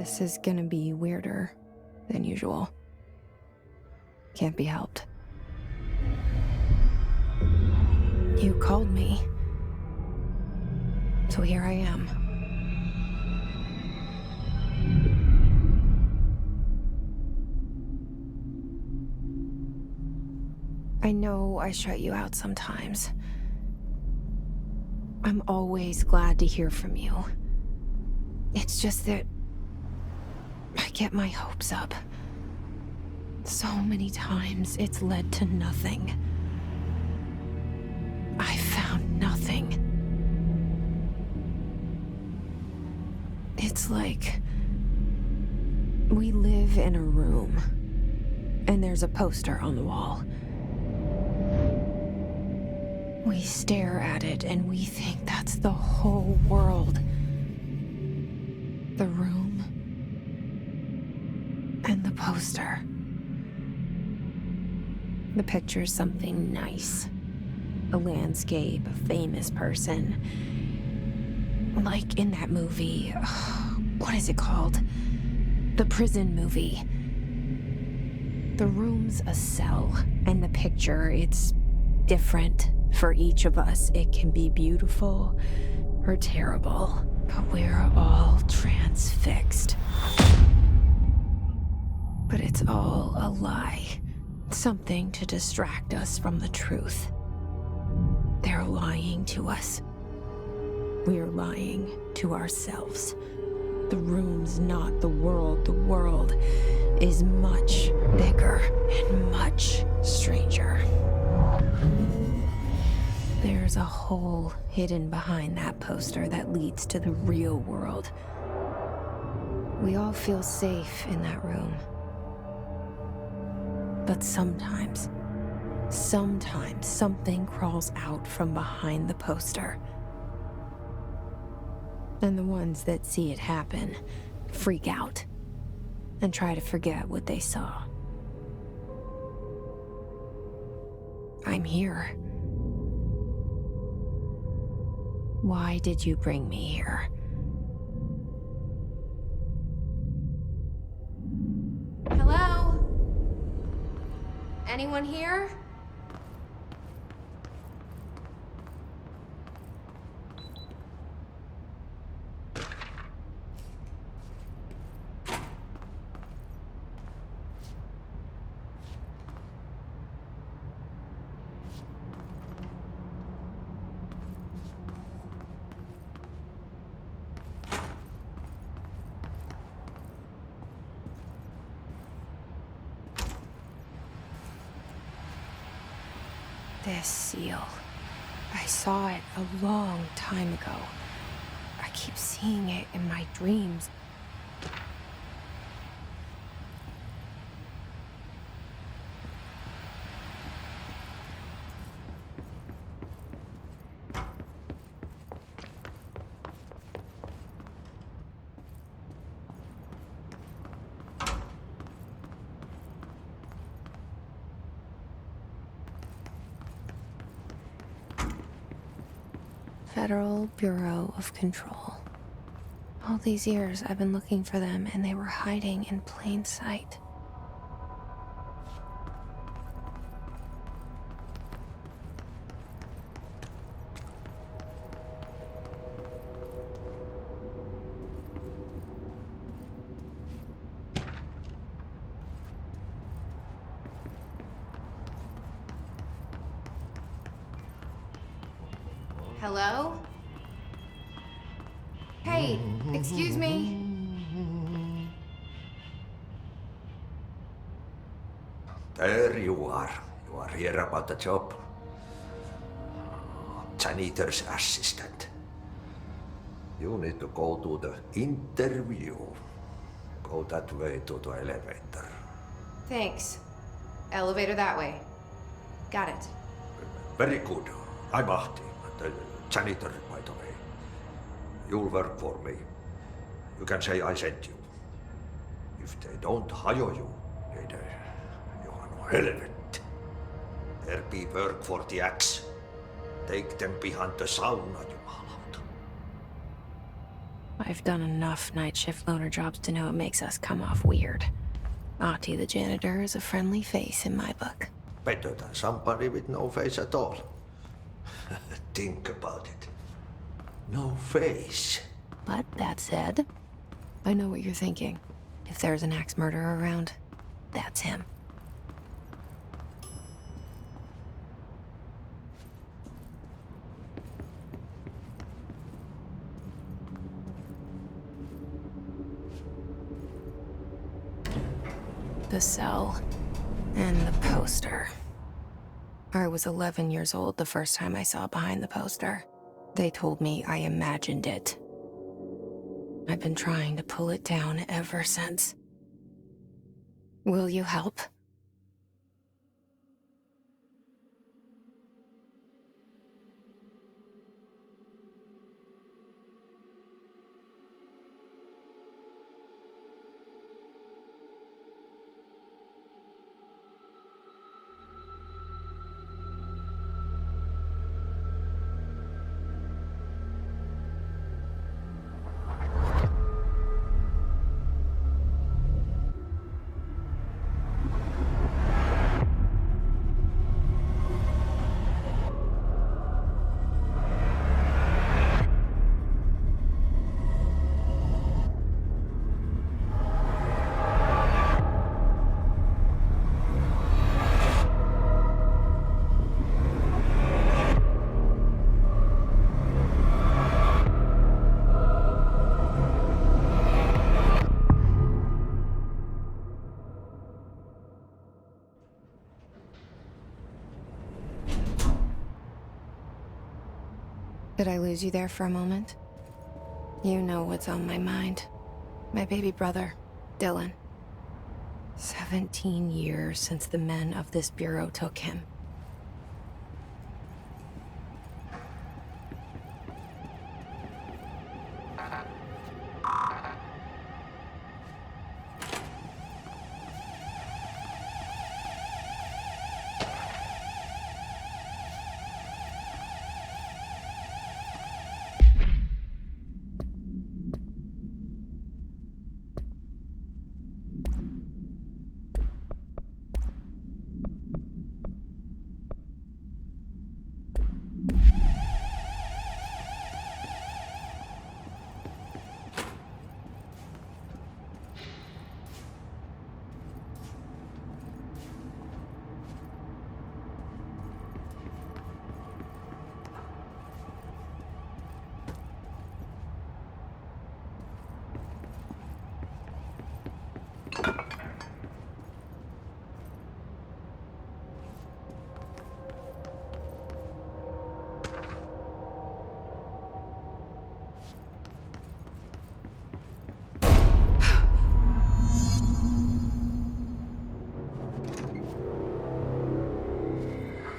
This is gonna be weirder than usual. Can't be helped. You called me. So here I am. I know I shut you out sometimes. I'm always glad to hear from you. It's just that I get my hopes up. So many times it's led to nothing. I found nothing. It's like we live in a room, and there's a poster on the wall. We stare at it and we think that's the whole world. The room and the poster. The picture's something nice. A landscape, a famous person. Like in that movie, what is it called? The prison movie. The room's a cell, and the picture, it's different for each of us. It can be beautiful or terrible, but we're all transfixed. But it's all a lie. Something to distract us from the truth. They're lying to us. We're lying to ourselves. The room's not the world. The world is much bigger and much stranger. There's a hole hidden behind that poster that leads to the real world. We all feel safe in that room. But sometimes something crawls out from behind the poster. And the ones that see it happen freak out and try to forget what they saw. I'm here. Why did you bring me here? Hello? Anyone here? This seal. I saw it a long time ago. I keep seeing it in my dreams. Federal Bureau of Control. All these years I've been looking for them and they were hiding in plain sight. Hello? Hey, excuse me? There you are. You are here about the job. Janitor's assistant. You need to go to the interview. Go that way to the elevator. Thanks. Elevator that way. Got it. Very good. I'm Ahti, the janitor, by the way. You'll work for me. You can say I sent you. If they don't hire you, then you are no helvet. There be work for the axe. Take them behind the sauna, jumalauta. I've done enough night shift loner jobs to know it makes us come off weird. Ahti the janitor is a friendly face in my book. Better than somebody with no face at all. Think about it. No face. But that said, I know what you're thinking. If there's an axe murderer around, that's him. The cell and the poster. I was 11 years old the first time I saw behind the poster. They told me I imagined it. I've been trying to pull it down ever since. Will you help? Did I lose you there for a moment? You know what's on my mind. My baby brother, Dylan. 17 years since the men of this bureau took him.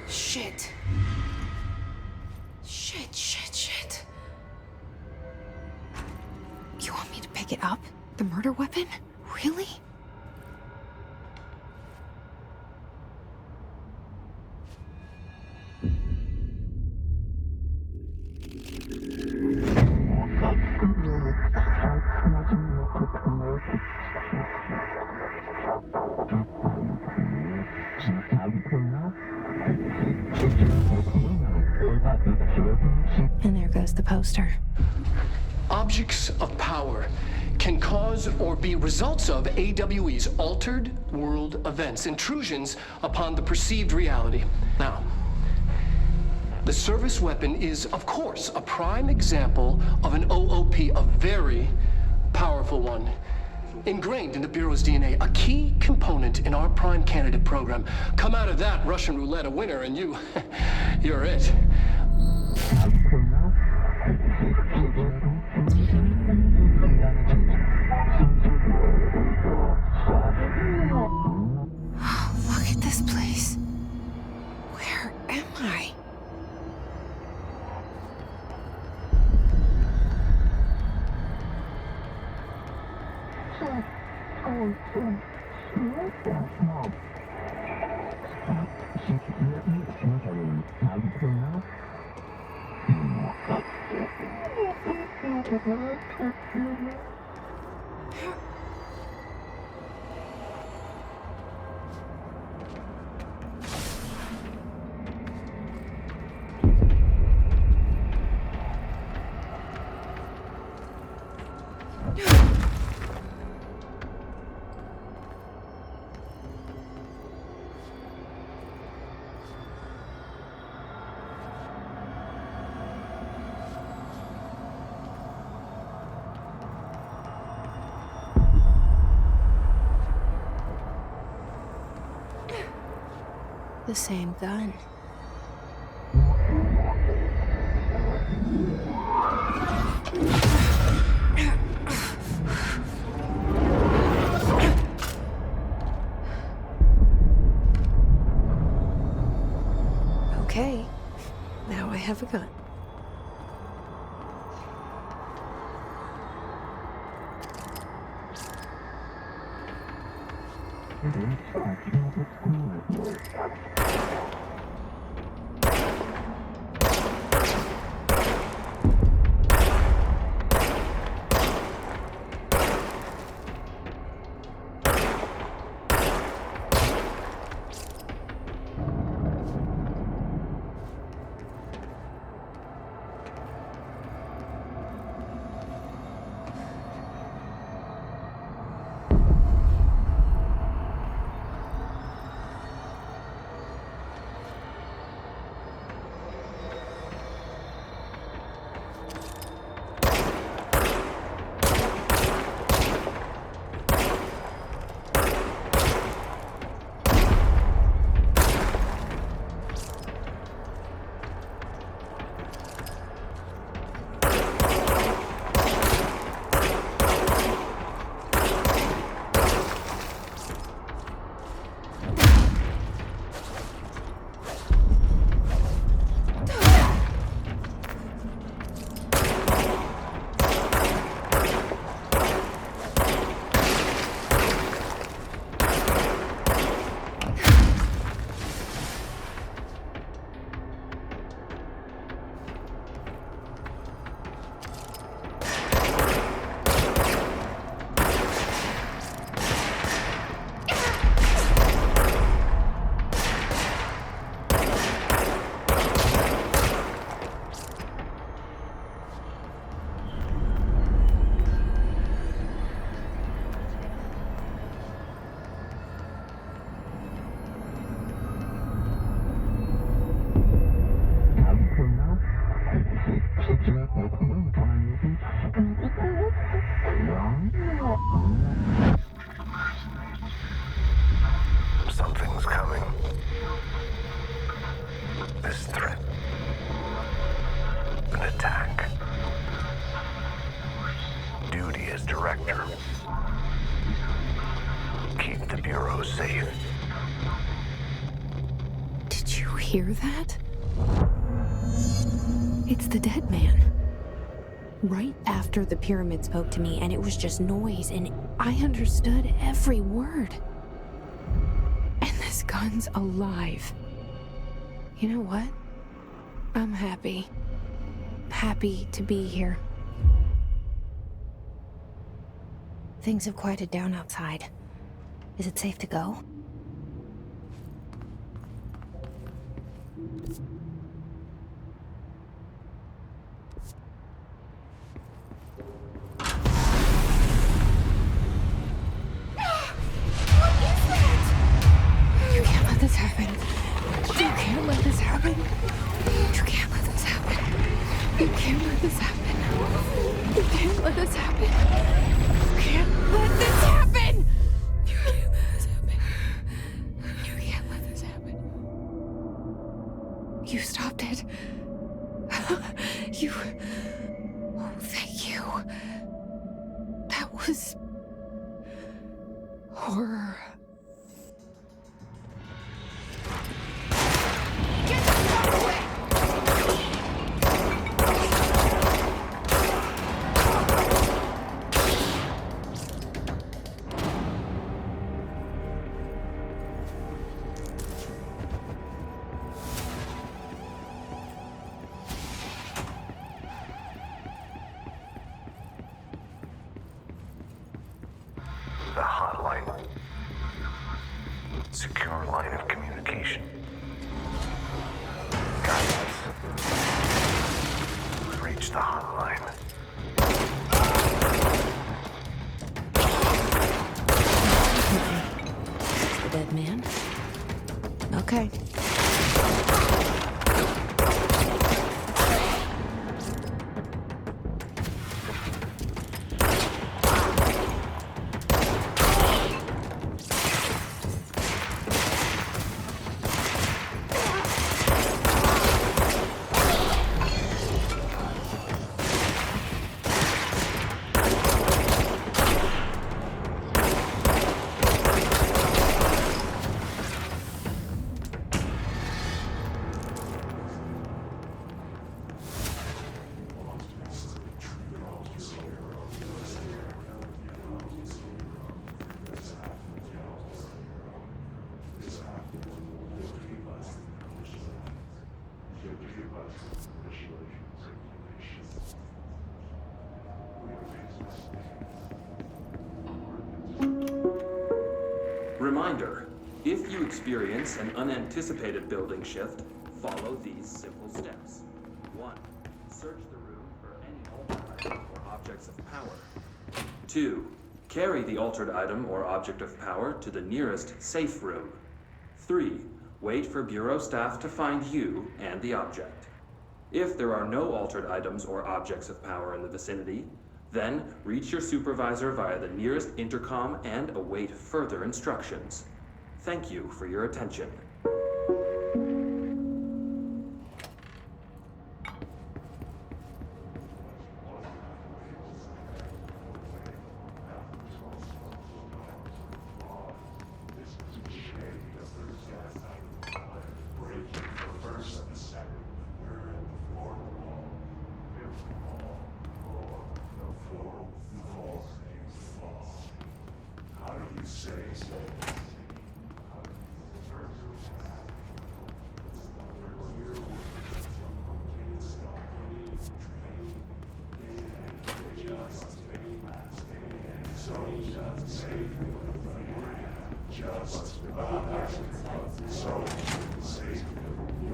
Shit. Shit. You want me to pick it up? The murder weapon? Really? And there goes the poster. Objects of power can cause or be results of AWE's altered world events, intrusions upon the perceived reality. Now, the service weapon is, of course, a prime example of an OOP, a very powerful one. Ingrained in the Bureau's DNA, a key component in our prime candidate program. Come out of that Russian roulette a winner and you're it. Look at this place. Where am I? The same gun. Okay, now I have a gun. Something's coming. This threat. An attack. Duty as director. Keep the Bureau safe. Did you hear that? It's the dead man. Right after the pyramid spoke to me, and it was just noise, and I understood every word. And this gun's alive. You know what? I'm happy. Happy to be here. Things have quieted down outside. Is it safe to go? You can't let this happen. You can't let this happen. You can't let this happen. You can't let this happen. You can't let this happen. You can't let this happen. You can't let this happen. You can't let this happen. You stopped it. You. Oh, thank you. That was horror. Secure line of communication. Guidance. Reach the hotline. The dead man? Okay. Reminder, if you experience an unanticipated building shift, follow these simple steps. 1. Search the room for any altered item or objects of power. 2. Carry the altered item or object of power to the nearest safe room. 3. Wait for Bureau staff to find you and the object. If there are no altered items or objects of power in the vicinity, then reach your supervisor via the nearest intercom and await further instructions. Thank you for your attention.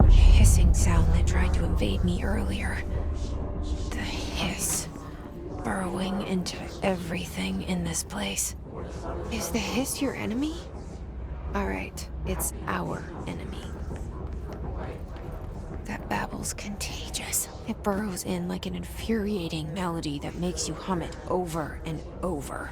Hissing sound that tried to invade me earlier. The hiss. Burrowing into everything in this place. Is the hiss your enemy? Alright, it's our enemy. That babble's contagious. It burrows in like an infuriating melody that makes you hum it over and over.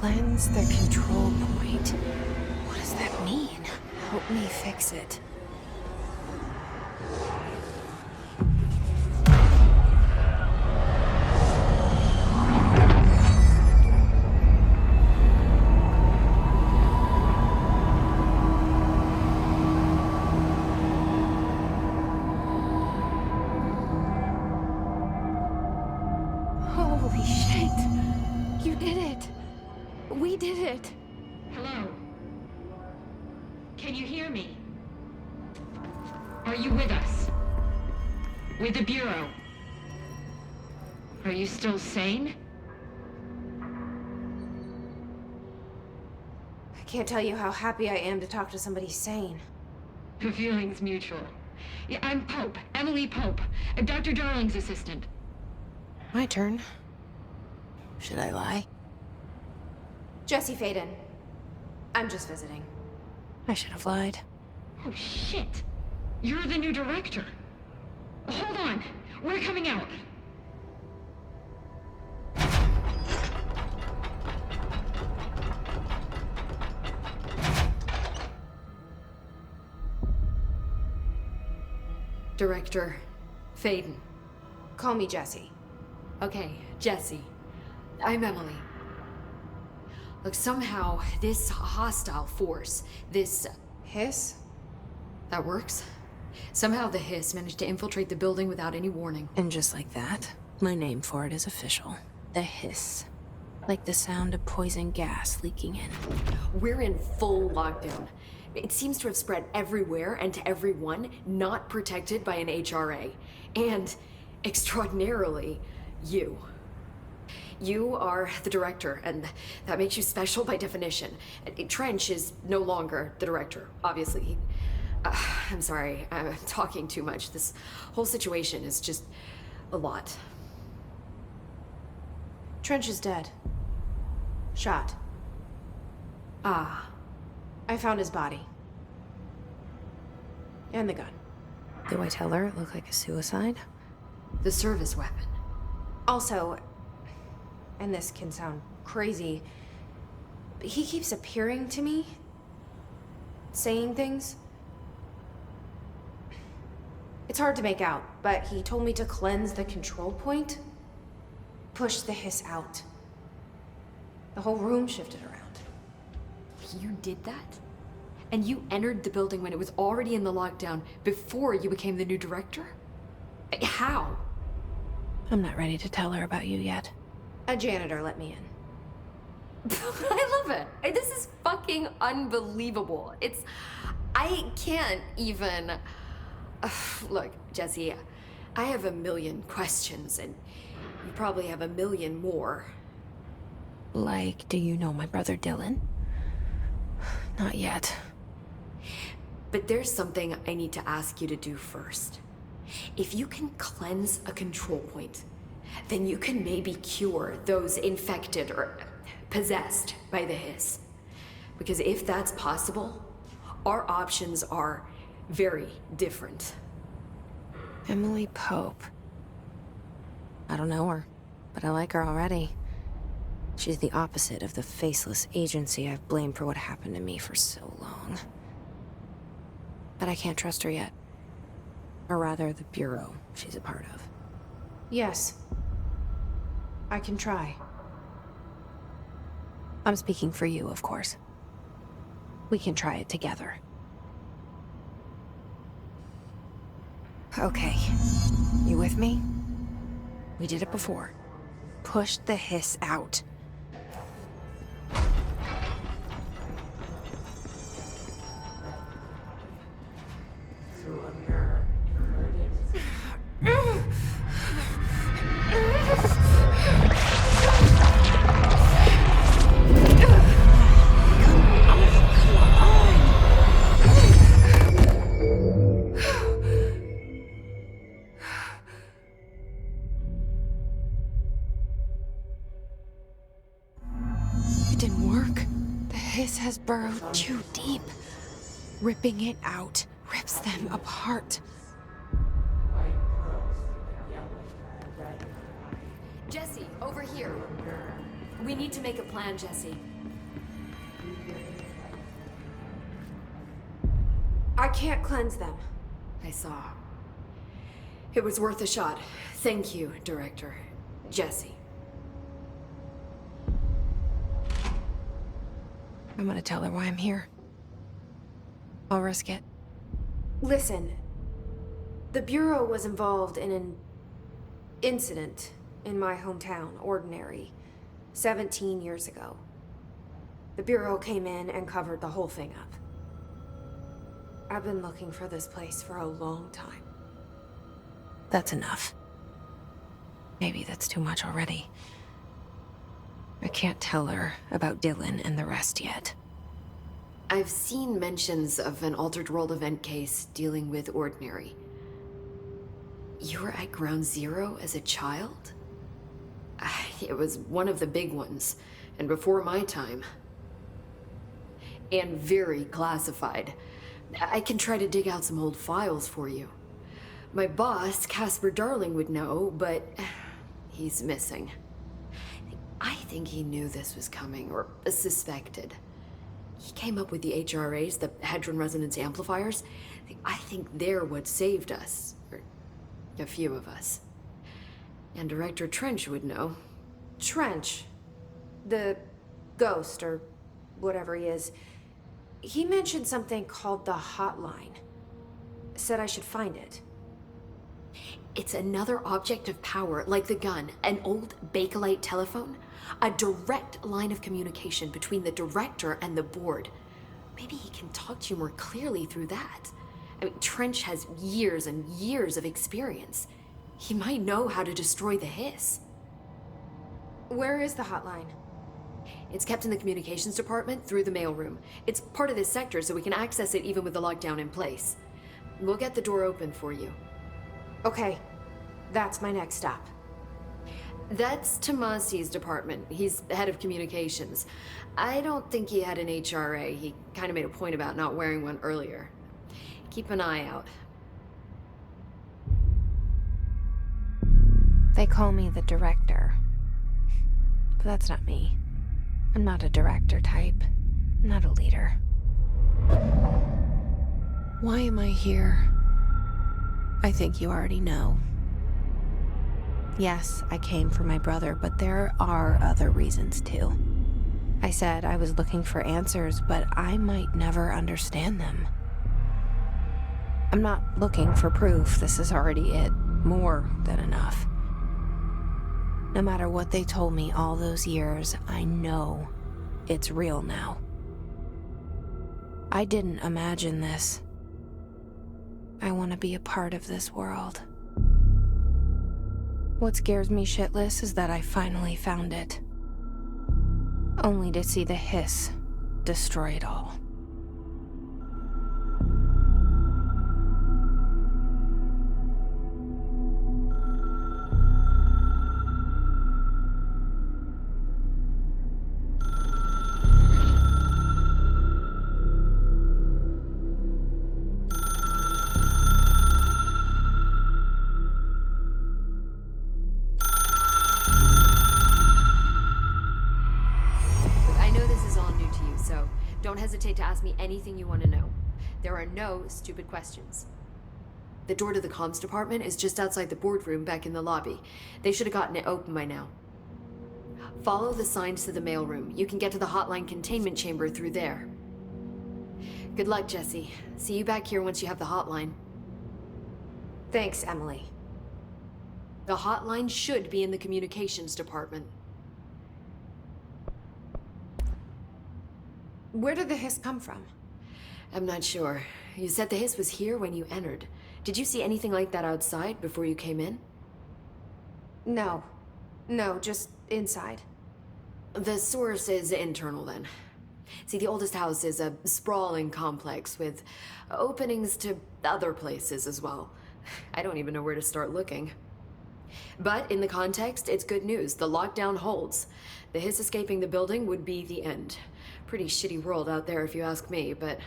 Cleanse the control point. What does that mean? Help me fix it. Holy shit. You did it. We did it. Hello? Can you hear me? Are you with us? With the Bureau? Are you still sane? I can't tell you how happy I am to talk to somebody sane. The feeling's mutual. Yeah, I'm Pope, Emily Pope, Dr. Darling's assistant. My turn. Should I lie? Jesse Faden. I'm just visiting. I should have lied. Oh, shit. You're the new director. Hold on. We're coming out. Director Faden. Call me Jesse. Okay, Jesse. I'm Emily. Look, somehow this hostile force, this... Hiss? that works? Somehow the hiss managed to infiltrate the building without any warning. And just like that, my name for it is official. The hiss. Like the sound of poison gas leaking in. We're in full lockdown. It seems to have spread everywhere and to everyone not protected by an HRA. And, extraordinarily, you. You are the director, and that makes you special by definition. Trench is no longer the director, obviously. I'm sorry, I'm talking too much. This whole situation is just a lot. Trench is dead. Shot. Ah, I found his body. And the gun. Do I tell her it looked like a suicide? the service weapon. Also, and this can sound crazy, but he keeps appearing to me, saying things. It's hard to make out, but he told me to cleanse the control point, push the hiss out. The whole room shifted around. You did that? And you entered the building when it was already in the lockdown before you became the new director? How? I'm not ready to tell her about you yet. A janitor let me in. I love it. This is fucking unbelievable. I can't even... Look, Jesse, I have a million questions, and you probably have a million more. Like, do you know my brother Dylan? Not yet. But there's something I need to ask you to do first. If you can cleanse a control point, then you can maybe cure those infected or possessed by the hiss. Because if that's possible, our options are very different. Emily Pope. I don't know her, but I like her already. She's the opposite of the faceless agency I've blamed for what happened to me for so long. But I can't trust her yet. Or rather, the Bureau she's a part of. Yes. I can try. I'm speaking for you, of course. We can try it together. Okay. You with me? We did it before. Push the hiss out. It didn't work. The hiss has burrowed too deep. Ripping it out rips them apart. Jesse, over here. We need to make a plan, Jesse. I can't cleanse them. I saw. It was worth a shot. Thank you, Director. Jesse. I'm gonna tell her why I'm here. I'll risk it. Listen, the Bureau was involved in an incident in my hometown, Ordinary, 17 years ago. The Bureau came in and covered the whole thing up. I've been looking for this place for a long time. That's enough. Maybe that's too much already. I can't tell her about Dylan and the rest yet. I've seen mentions of an Altered World event case dealing with Ordinary. You were at Ground Zero as a child? It was one of the big ones, and before my time. And very classified. I can try to dig out some old files for you. My boss, Casper Darling, would know, but he's missing. I think he knew this was coming, or suspected. He came up with the HRAs, the Hadron Resonance Amplifiers. I think they're what saved us, or a few of us. And Director Trench would know. Trench, the ghost, or whatever he is, he mentioned something called the Hotline. Said I should find it. It's another object of power, like the gun, an old Bakelite telephone, a direct line of communication between the director and the board. Maybe he can talk to you more clearly through that. I mean, Trench has years and years of experience. He might know how to destroy the hiss. Where is the Hotline? It's kept in the communications department through the mailroom. It's part of this sector, so we can access it even with the lockdown in place. We'll get the door open for you. Okay, that's my next stop. That's Tomasi's department. He's head of communications. I don't think he had an HRA. He kind of made a point about not wearing one earlier. Keep an eye out. They call me the director. But that's not me. I'm not a director type. I'm not a leader. Why am I here? I think you already know. Yes, I came for my brother, but there are other reasons too. I said I was looking for answers, but I might never understand them. I'm not looking for proof. This is already it. More than enough. No matter what they told me all those years, I know it's real now. I didn't imagine this. I want to be a part of this world. What scares me shitless is that I finally found it. Only to see the hiss destroy it all. Don't hesitate to ask me anything you want to know. There are no stupid questions. The door to the comms department is just outside the boardroom back in the lobby. They should have gotten it open by now. Follow the signs to the mailroom. You can get to the hotline containment chamber through there. Good luck, Jesse. See you back here once you have the hotline. Thanks, Emily. The hotline should be in the communications department. Where did the hiss come from? I'm not sure. You said the hiss was here when you entered. Did you see anything like that outside before you came in? No. No, just inside. The source is internal then. See, the oldest house is a sprawling complex with openings to other places as well. I don't even know where to start looking. But in the context, it's good news. The lockdown holds. The hiss escaping the building would be the end. Pretty shitty world out there if you ask me, but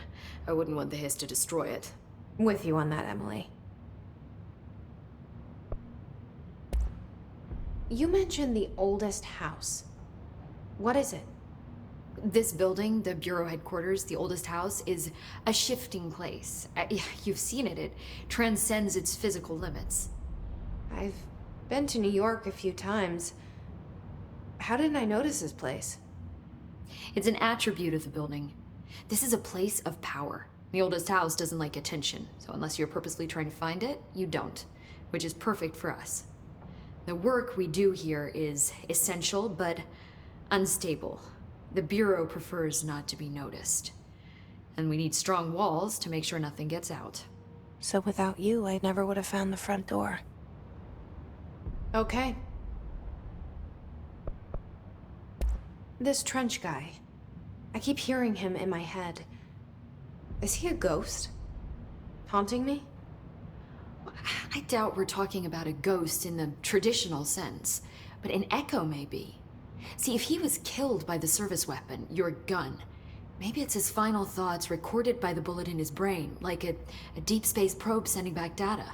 I wouldn't want the hiss to destroy it. With you on that, Emily. You mentioned the oldest house. What is it? This building, the Bureau headquarters, the oldest house, is a shifting place. You've seen it. It transcends its physical limits. I've been to New York a few times. How didn't I notice this place? It's an attribute of the building. This is a place of power. The oldest house doesn't like attention, so unless you're purposely trying to find it, you don't, which is perfect for us. The work we do here is essential, but unstable. The Bureau prefers not to be noticed. And we need strong walls to make sure nothing gets out. So without you, I never would have found the front door. Okay. This Trench guy. I keep hearing him in my head. Is he a ghost? Haunting me? I doubt we're talking about a ghost in the traditional sense, but an echo maybe. See, if he was killed by the service weapon, your gun, maybe it's his final thoughts recorded by the bullet in his brain, like a deep space probe sending back data.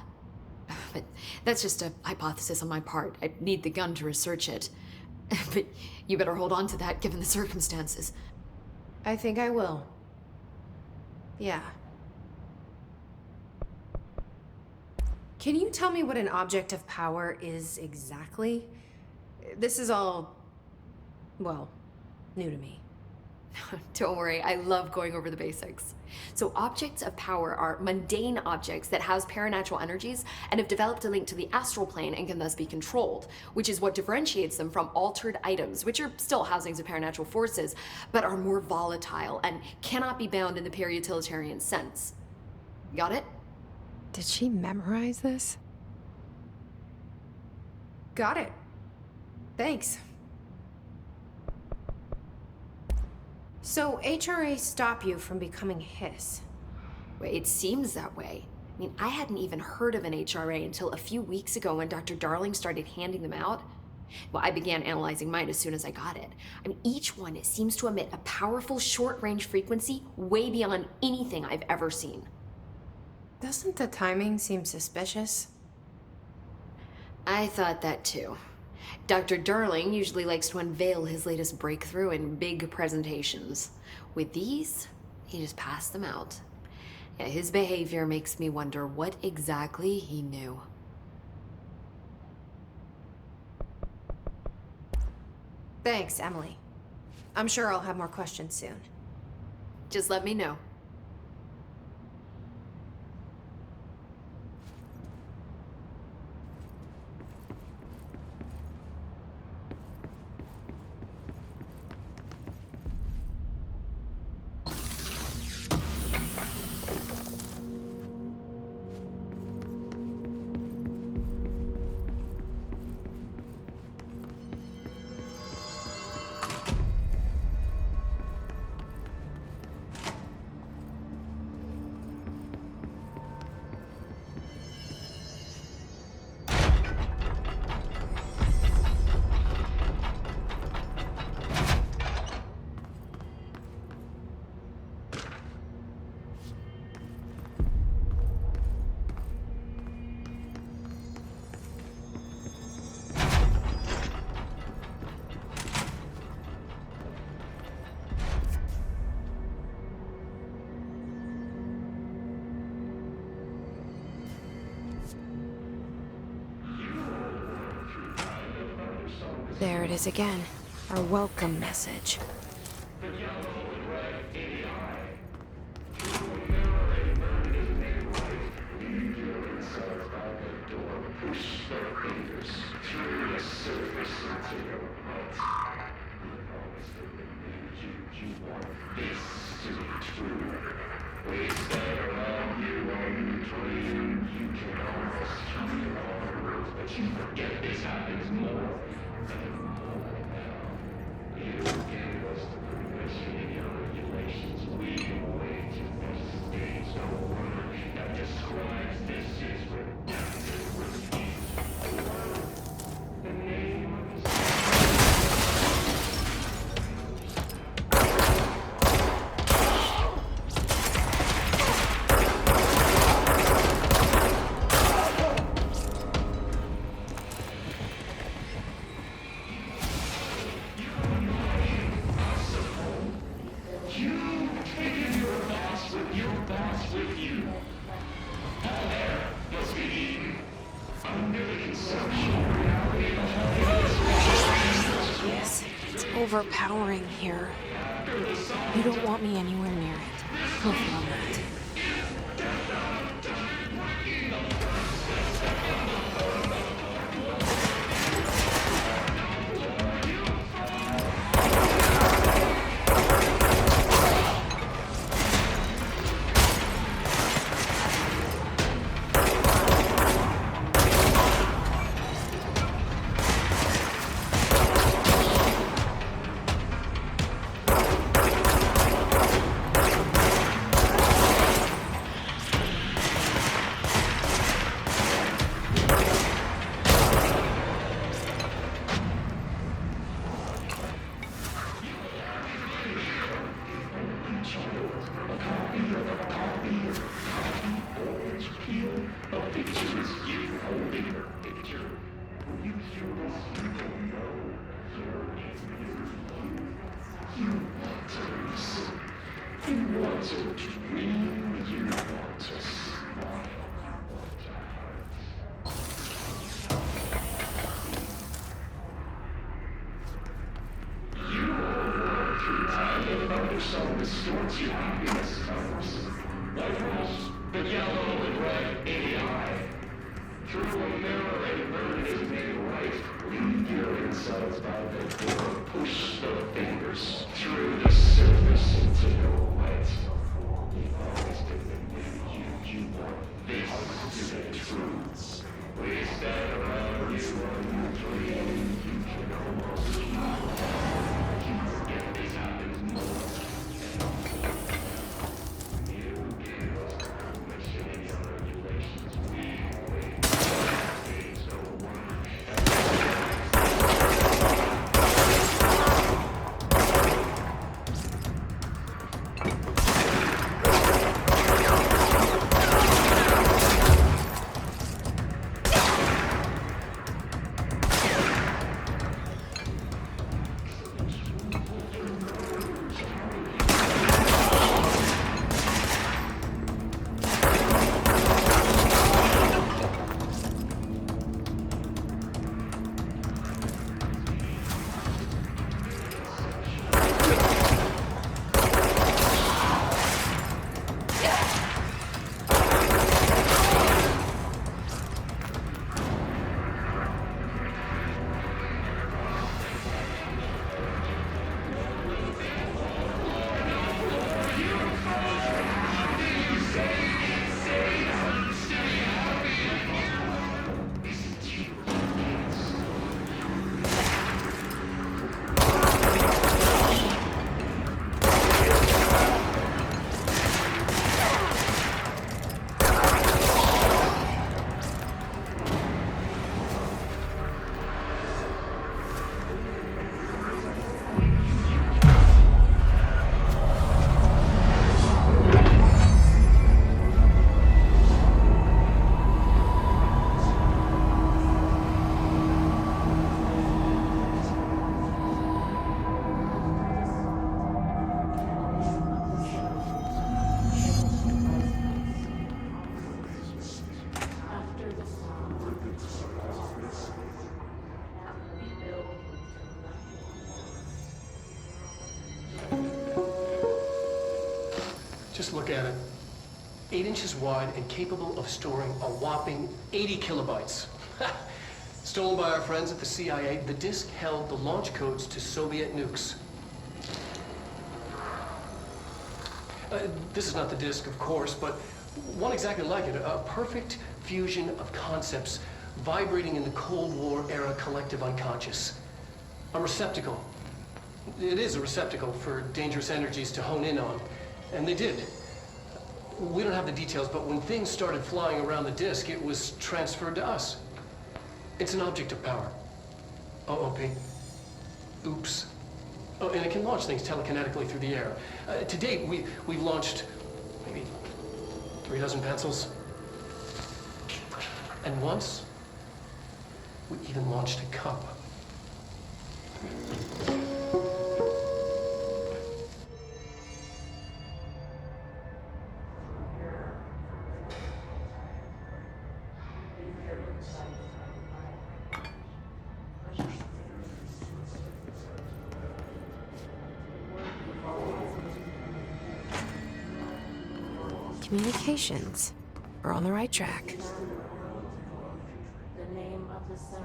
But that's just a hypothesis on my part. I need the gun to research it. But you better hold on to that given the circumstances. I think I will. Yeah. Can you tell me what an object of power is exactly? This is all, well, new to me. Don't worry, I love going over the basics. So objects of power are mundane objects that house paranatural energies and have developed a link to the astral plane and can thus be controlled, which is what differentiates them from altered items, which are still housings of paranatural forces, but are more volatile and cannot be bound in the pure utilitarian sense. Got it? Did she memorize this? Got it. Thanks. So HRA stop you from becoming Hiss? Well, it seems that way. I mean, I hadn't even heard of an HRA until a few weeks ago when Dr. Darling started handing them out. Well, I began analyzing mine as soon as I got it. I mean, each one seems to emit a powerful short-range frequency way beyond anything I've ever seen. Doesn't the timing seem suspicious? I thought that too. Dr. Darling usually likes to unveil his latest breakthrough in big presentations. With these, he just passed them out. Yeah, his behavior makes me wonder what exactly he knew. Thanks, Emily. I'm sure I'll have more questions soon. Just let me know. There it is again. Our welcome message. Overpowering here. You don't want me anywhere near it. Go for that. Just look at it. 8 inches wide and capable of storing a whopping 80 kilobytes. Stolen by our friends at the CIA, the disk held the launch codes to Soviet nukes. This is not the disk, of course, but one exactly like it. A perfect fusion of concepts vibrating in the Cold War era collective unconscious. A receptacle. It is a receptacle for dangerous energies to hone in on. And they did. We don't have the details, but when things started flying around the disk, it was transferred to us. It's an object of power. OOP. Oops. Oh, and it can launch things telekinetically through the air. To date, we've launched maybe 3 dozen pencils. And once, we even launched a cup. Communications. We're on the right track. The name of the sound.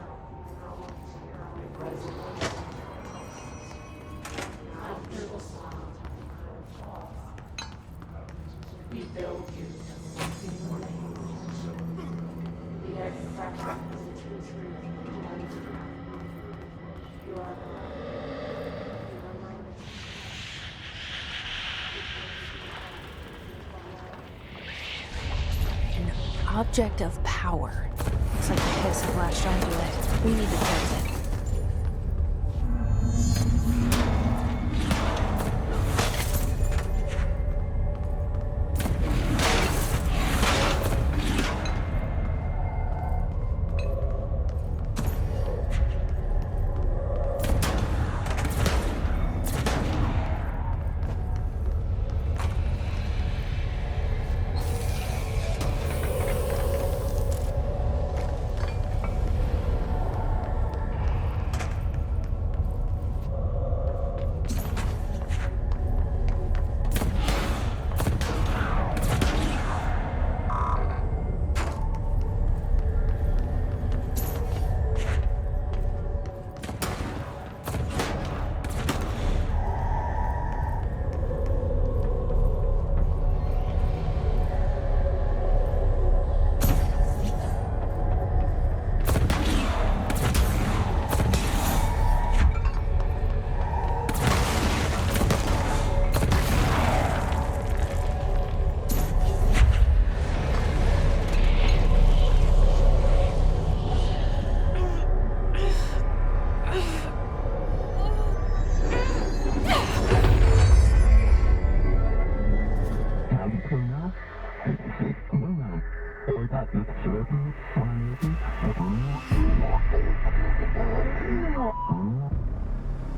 After the sound, we build you something more. The expression is the truth. You are the Object of power. Looks like the hiss have latched onto it. We need to close it.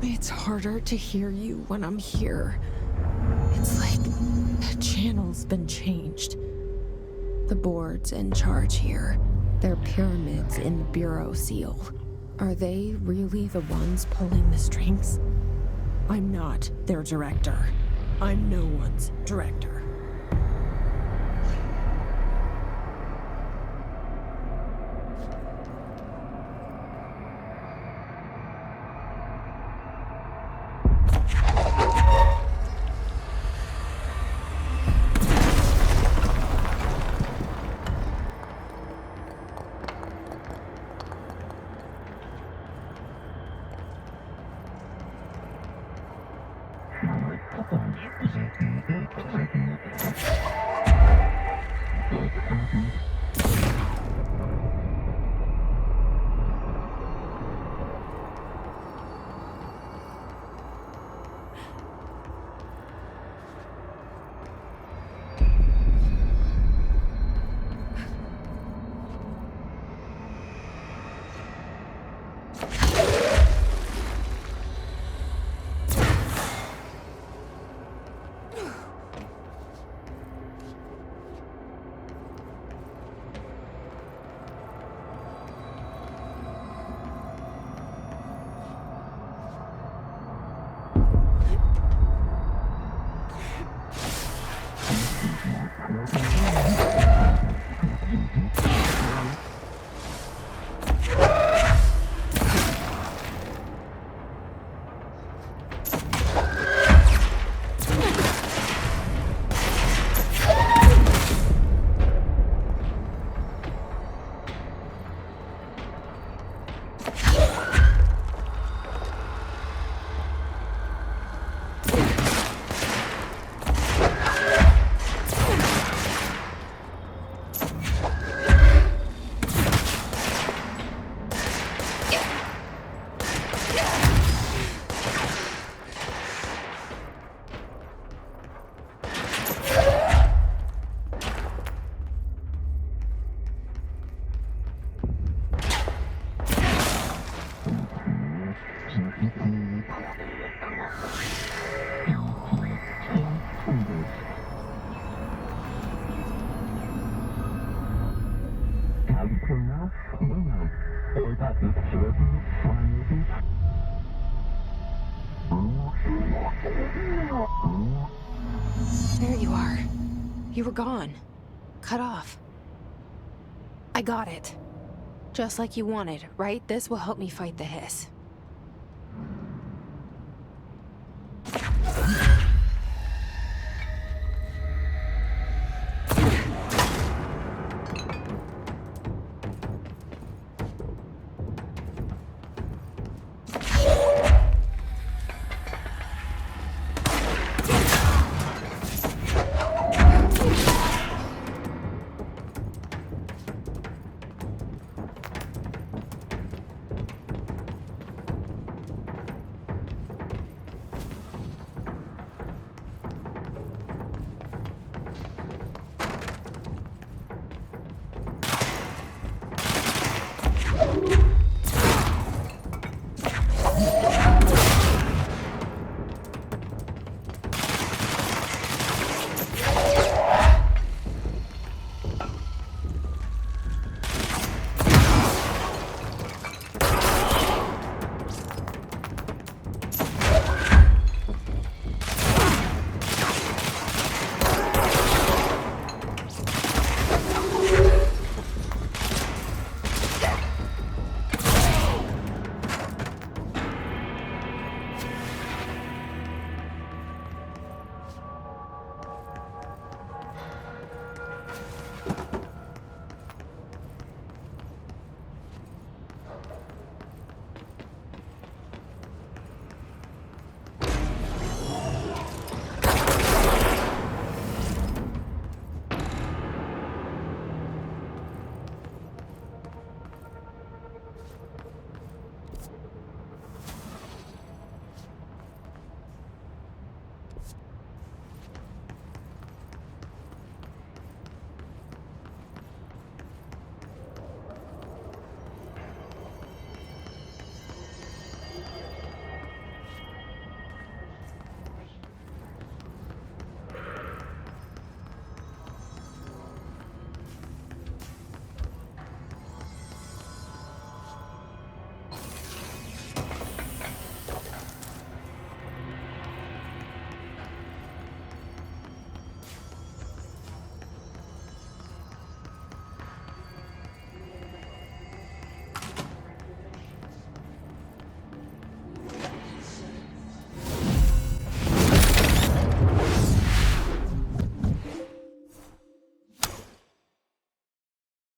It's harder to hear you when I'm here. It's like the channel's been changed. The board's in charge here. They're pyramids in the Bureau seal. Are they really the ones pulling the strings? I'm not their director. I'm no one's director. There you are. You were gone. Cut off. I got it. Just like you wanted, right? This will help me fight the hiss.